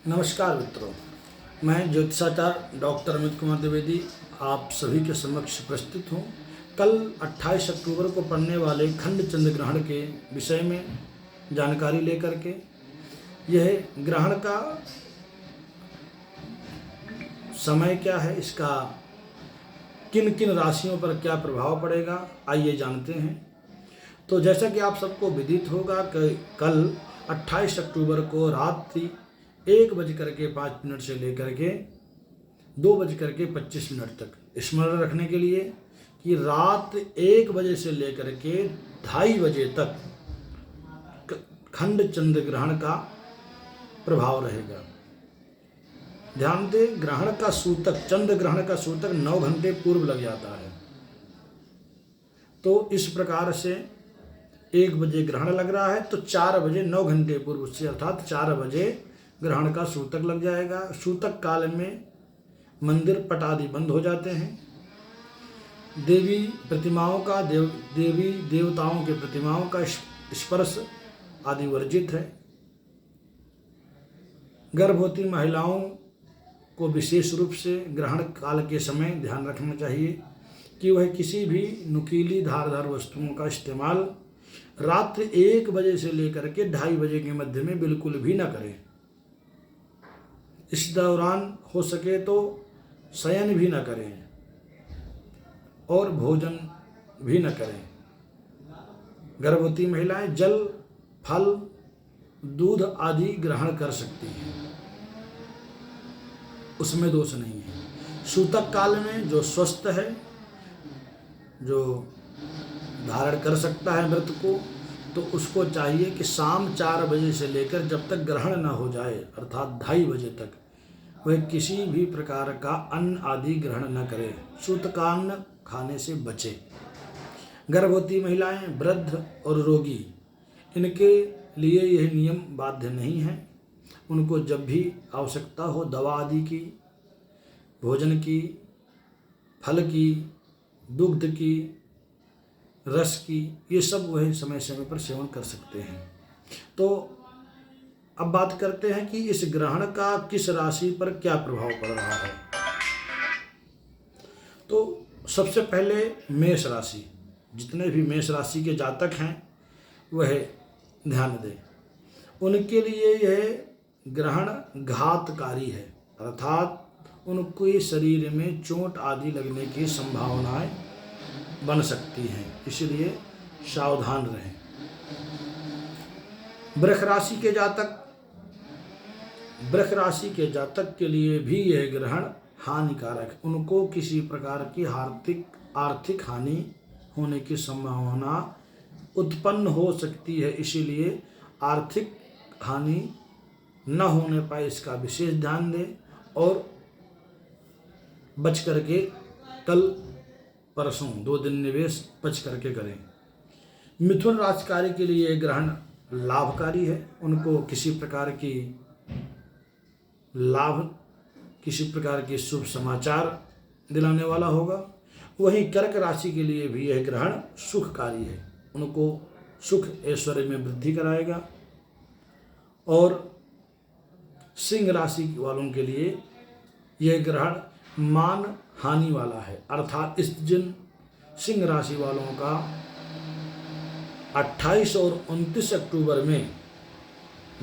नमस्कार मित्रों, मैं ज्योतिषाचार्य डॉक्टर अमित कुमार द्विवेदी आप सभी के समक्ष प्रस्तुत हूँ। कल 28 अक्टूबर को पड़ने वाले खंड चंद्र ग्रहण के विषय में जानकारी लेकर के यह ग्रहण का समय क्या है, इसका किन किन राशियों पर क्या प्रभाव पड़ेगा, आइए जानते हैं। तो जैसा कि आप सबको विदित होगा कि कल 28 अक्टूबर को रात्रि 1:05 से लेकर के 2:25 तक स्मरण रखने के लिए कि रात 1 बजे से लेकर के 2:30 बजे तक खंड चंद्र ग्रहण का प्रभाव रहेगा। ध्यान दें, ग्रहण का सूतक, चंद्र ग्रहण का सूतक 9 घंटे पूर्व लग जाता है। तो इस प्रकार से 1 बजे ग्रहण लग रहा है तो 4 बजे 9 घंटे पूर्व से अर्थात 4 बजे ग्रहण का सूतक लग जाएगा। सूतक काल में मंदिर पट आदि बंद हो जाते हैं। देवी प्रतिमाओं का देवी देवताओं के प्रतिमाओं का स्पर्श आदि वर्जित है। गर्भवती महिलाओं को विशेष रूप से ग्रहण काल के समय ध्यान रखना चाहिए कि वह किसी भी नुकीली धारदार वस्तुओं का इस्तेमाल रात्रि 1 बजे से लेकर के 2:30 बजे के मध्य में बिल्कुल भी न करें। इस दौरान हो सके तो शयन भी न करें और भोजन भी न करें। गर्भवती महिलाएं जल, फल, दूध आदि ग्रहण कर सकती हैं, उसमें दोष नहीं है। सूतक काल में जो स्वस्थ है, जो धारण कर सकता है व्रत को, तो उसको चाहिए कि शाम 4 बजे से लेकर जब तक ग्रहण न हो जाए अर्थात 2:30 बजे तक वह किसी भी प्रकार का अन्न आदि ग्रहण न करे, सूतकान्न खाने से बचे। गर्भवती महिलाएं, वृद्ध और रोगी, इनके लिए यह नियम बाध्य नहीं है। उनको जब भी आवश्यकता हो दवा आदि की, भोजन की, फल की, दुग्ध की, रस की, ये सब वह समय समय पर सेवन कर सकते हैं। तो अब बात करते हैं कि इस ग्रहण का किस राशि पर क्या प्रभाव पड़ रहा है। तो सबसे पहले मेष राशि, जितने भी मेष राशि के जातक हैं वह ध्यान दें। उनके लिए यह ग्रहण घातकारी है, अर्थात उनके शरीर में चोट आदि लगने की संभावनाएं बन सकती हैं, इसलिए सावधान रहें। वृष राशि के जातक के लिए भी यह ग्रहण हानिकारक है। उनको किसी प्रकार की आर्थिक हानि होने की संभावना उत्पन्न हो सकती है, इसीलिए आर्थिक हानि न होने पाए इसका विशेष ध्यान दें और बच करके कल परसों 2 दिन निवेश बच करके करें। मिथुन राशिकारी के लिए ग्रहण लाभकारी है। उनको किसी प्रकार की शुभ समाचार दिलाने वाला होगा। वहीं कर्क राशि के लिए भी यह ग्रहण सुखकारी है। उनको सुख ऐश्वर्य में वृद्धि कराएगा। और सिंह राशि वालों के लिए यह ग्रहण मान हानि वाला है, अर्थात इस दिन सिंह राशि वालों का 28 और 29 अक्टूबर में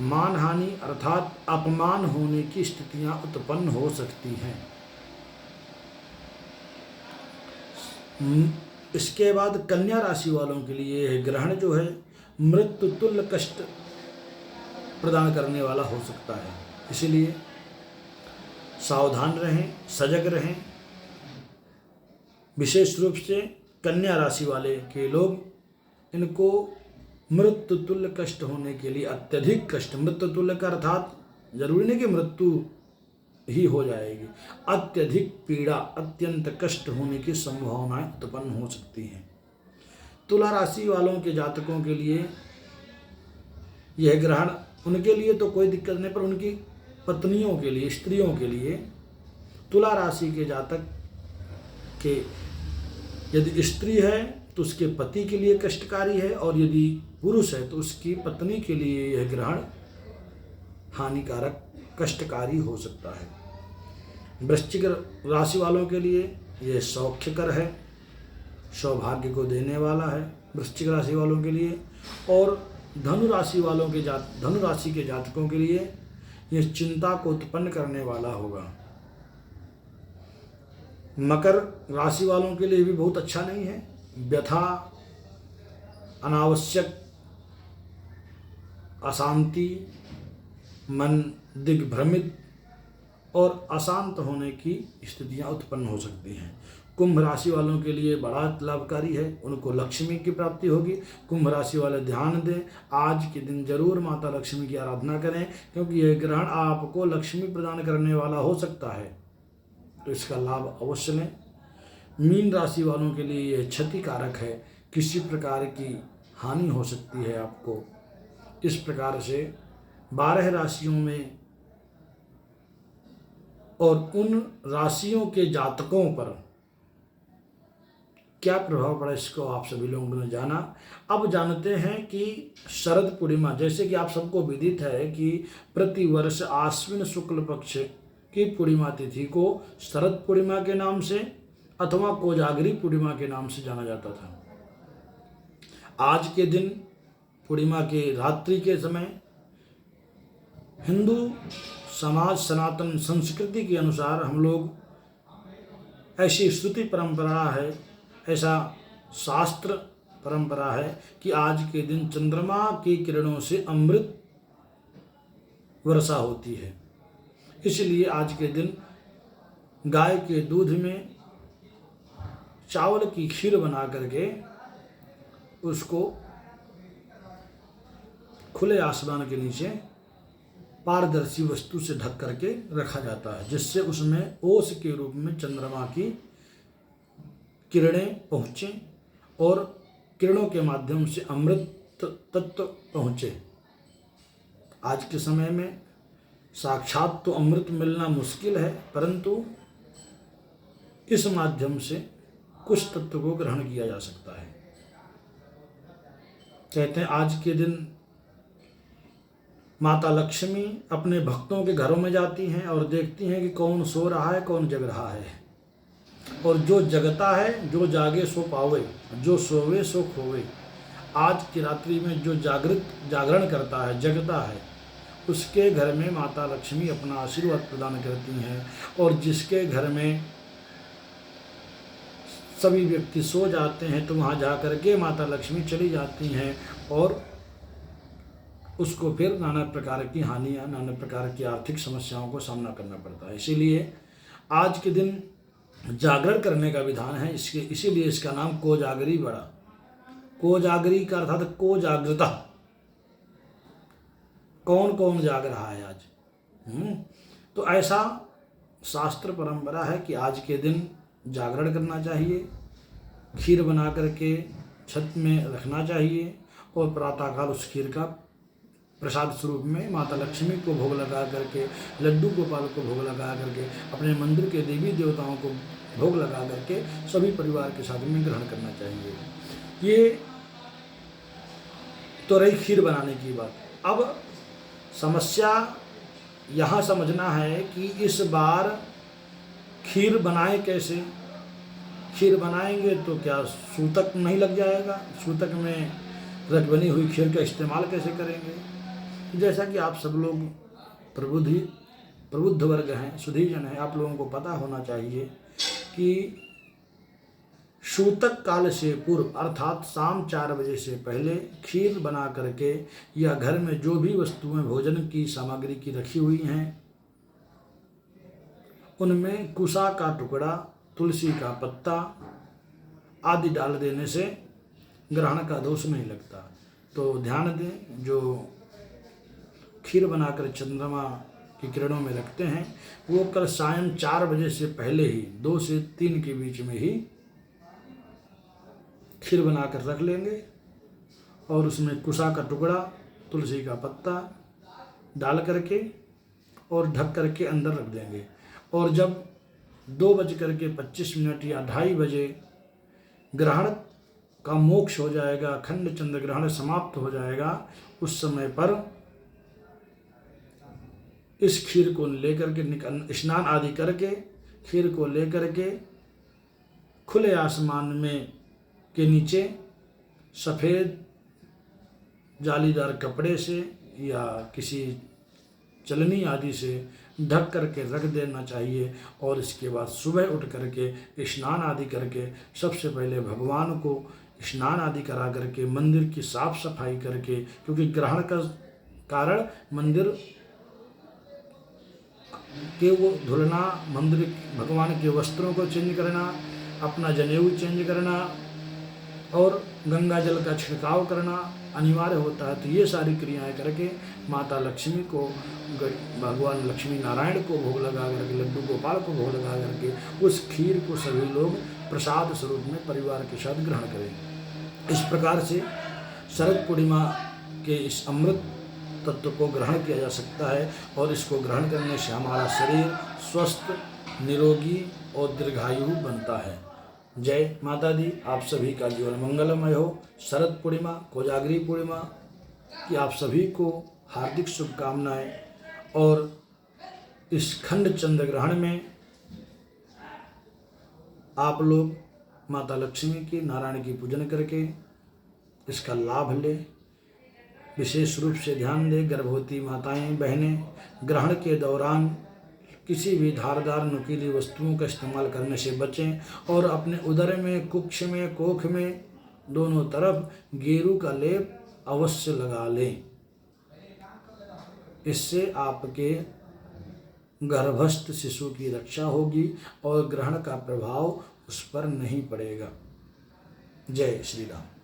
मानहानि अर्थात अपमान होने की स्थितियां उत्पन्न हो सकती हैं। इसके बाद कन्या राशि वालों के लिए यह ग्रहण जो है मृत्यु तुल्य कष्ट प्रदान करने वाला हो सकता है, इसलिए सावधान रहें, सजग रहें। विशेष रूप से कन्या राशि वाले के लोग, इनको मृत्यु तुल्य कष्ट होने के लिए अत्यधिक कष्ट, मृत्यु तुल्य का अर्थात जरूरी नहीं कि मृत्यु ही हो जाएगी, अत्यधिक पीड़ा, अत्यंत कष्ट होने की संभावनाएं उत्पन्न हो सकती हैं। तुला राशि वालों के जातकों के लिए यह ग्रहण, उनके लिए तो कोई दिक्कत नहीं, पर उनकी पत्नियों के लिए, स्त्रियों के लिए, तुला राशि के जातक के यदि स्त्री है तो उसके पति के लिए कष्टकारी है, और यदि पुरुष है तो उसकी पत्नी के लिए यह ग्रहण हानिकारक कष्टकारी हो सकता है। वृश्चिक राशि वालों के लिए यह सौख्यकर है, सौभाग्य को देने वाला है वृश्चिक राशि वालों के लिए। और धनु राशि के जातकों के लिए यह चिंता को उत्पन्न करने वाला होगा। मकर राशि वालों के लिए भी बहुत अच्छा नहीं है। व्यथा, अनावश्यक अशांति, मन दिग्भ्रमित और अशांत होने की स्थितियां उत्पन्न हो सकती हैं। कुंभ राशि वालों के लिए बड़ा लाभकारी है, उनको लक्ष्मी की प्राप्ति होगी। कुंभ राशि वाले ध्यान दें, आज के दिन जरूर माता लक्ष्मी की आराधना करें, क्योंकि यह ग्रहण आपको लक्ष्मी प्रदान करने वाला हो सकता है, तो इसका लाभ अवश्य लें। मीन राशि वालों के लिए यह क्षतिकारक है, किसी प्रकार की हानि हो सकती है आपको। इस प्रकार से 12 राशियों में और उन राशियों के जातकों पर क्या प्रभाव पड़ा, इसको आप सभी लोगों ने जाना। अब जानते हैं कि शरद पूर्णिमा, जैसे कि आप सबको विदित है कि प्रतिवर्ष आश्विन शुक्ल पक्ष की पूर्णिमा तिथि को शरद पूर्णिमा के नाम से अथवा कोजागरी पूर्णिमा के नाम से जाना जाता था। आज के दिन पूर्णिमा के रात्रि के समय हिंदू समाज सनातन संस्कृति के अनुसार हम लोग, ऐसी श्रुति परंपरा है, ऐसा शास्त्र परंपरा है कि आज के दिन चंद्रमा की किरणों से अमृत वर्षा होती है। इसलिए आज के दिन गाय के दूध में चावल की खीर बना करके उसको खुले आसमान के नीचे पारदर्शी वस्तु से ढक करके रखा जाता है, जिससे उसमें ओस के रूप में चंद्रमा की किरणें पहुँचें और किरणों के माध्यम से अमृत तत्व पहुँचे। आज के समय में साक्षात तो अमृत मिलना मुश्किल है, परंतु इस माध्यम से कुछ तत्व को ग्रहण किया जा सकता है। कहते हैं आज के दिन माता लक्ष्मी अपने भक्तों के घरों में जाती हैं और देखती हैं कि कौन सो रहा है, कौन जग रहा है, और जो जगता है, जो जागे सो पावे, जो सोवे सो खोवे। आज की रात्रि में जो जागरण करता है, जगता है, उसके घर में माता लक्ष्मी अपना आशीर्वाद प्रदान करती हैं। और जिसके घर में सभी व्यक्ति सो जाते हैं तो वहाँ जा कर के माता लक्ष्मी चली जाती हैं और उसको फिर नाना प्रकार की हानियाँ, नाना प्रकार की आर्थिक समस्याओं को सामना करना पड़ता है। इसीलिए आज के दिन जागरण करने का विधान है, इसीलिए इसका नाम कोजागरी पड़ा। कोजागरी का अर्थात को जागृता, कौन कौन जाग रहा है आज। तो ऐसा शास्त्र परंपरा है कि आज के दिन जागरण करना चाहिए, खीर बना करके छत में रखना चाहिए और प्रातःकाल उस खीर का प्रसाद स्वरूप में माता लक्ष्मी को भोग लगा करके, लड्डू गोपाल को भोग लगा करके, अपने मंदिर के देवी देवताओं को भोग लगा करके सभी परिवार के साथ में ग्रहण करना चाहिए। ये तो रही खीर बनाने की बात। अब समस्या यहाँ समझना है कि इस बार खीर बनाए कैसे। खीर बनाएंगे तो क्या सूतक नहीं लग जाएगा? सूतक में रख बनी हुई खीर का इस्तेमाल कैसे करेंगे? जैसा कि आप सब लोग प्रबुद्ध वर्ग हैं, सुधीजन हैं, आप लोगों को पता होना चाहिए कि सूतक काल से पूर्व अर्थात शाम 4 बजे से पहले खीर बना करके या घर में जो भी वस्तुएं भोजन की सामग्री की रखी हुई हैं उनमें कुसा का टुकड़ा, तुलसी का पत्ता आदि डाल देने से ग्रहण का दोष नहीं लगता। तो ध्यान दें, जो खीर बनाकर चंद्रमा की किरणों में रखते हैं वो कल सायं 4 बजे से पहले ही 2 से 3 के बीच में ही खीर बनाकर रख लेंगे और उसमें कुसा का टुकड़ा, तुलसी का पत्ता डाल करके और ढक करके अंदर रख देंगे। और जब 2:25 या 2:30 बजे ग्रहण का मोक्ष हो जाएगा, अखंड चंद्र ग्रहण समाप्त हो जाएगा, उस समय पर इस खीर को लेकर के स्नान आदि करके खीर को लेकर के खुले आसमान में के नीचे सफ़ेद जालीदार कपड़े से या किसी चलनी आदि से ढक करके रख देना चाहिए। और इसके बाद सुबह उठ करके स्नान आदि करके सबसे पहले भगवान को स्नान आदि करा करके मंदिर की साफ सफाई करके, क्योंकि ग्रहण का कारण मंदिर के वो धुलना, मंदिर भगवान के वस्त्रों को चेंज करना, अपना जनेऊ चेंज करना और गंगा जल का छिड़काव करना अनिवार्य होता है। तो ये सारी क्रियाएं करके माता लक्ष्मी को, भगवान लक्ष्मी नारायण को भोग लगा करके, लड्डू गोपाल को भोग लगा करके उस खीर को सभी लोग प्रसाद स्वरूप में परिवार के साथ ग्रहण करें। इस प्रकार से शरद पूर्णिमा के इस अमृत तत्व को ग्रहण किया जा सकता है और इसको ग्रहण करने से हमारा शरीर स्वस्थ, निरोगी और दीर्घायु बनता है। जय माता दी। आप सभी का जीवन मंगलमय हो। शरद पूर्णिमा, कोजागरी पूर्णिमा की आप सभी को हार्दिक शुभकामनाएं। और इस खंड चंद्र ग्रहण में आप लोग माता लक्ष्मी की, नारायण की पूजन करके इसका लाभ लें। विशेष रूप से ध्यान दें, गर्भवती माताएं, बहनें ग्रहण के दौरान किसी भी धारदार नुकीली वस्तुओं का इस्तेमाल करने से बचें और अपने उदर में, कुक्ष में, कोख में दोनों तरफ गेरू का लेप अवश्य लगा लें। इससे आपके गर्भस्थ शिशु की रक्षा होगी और ग्रहण का प्रभाव उस पर नहीं पड़ेगा। जय श्री राम।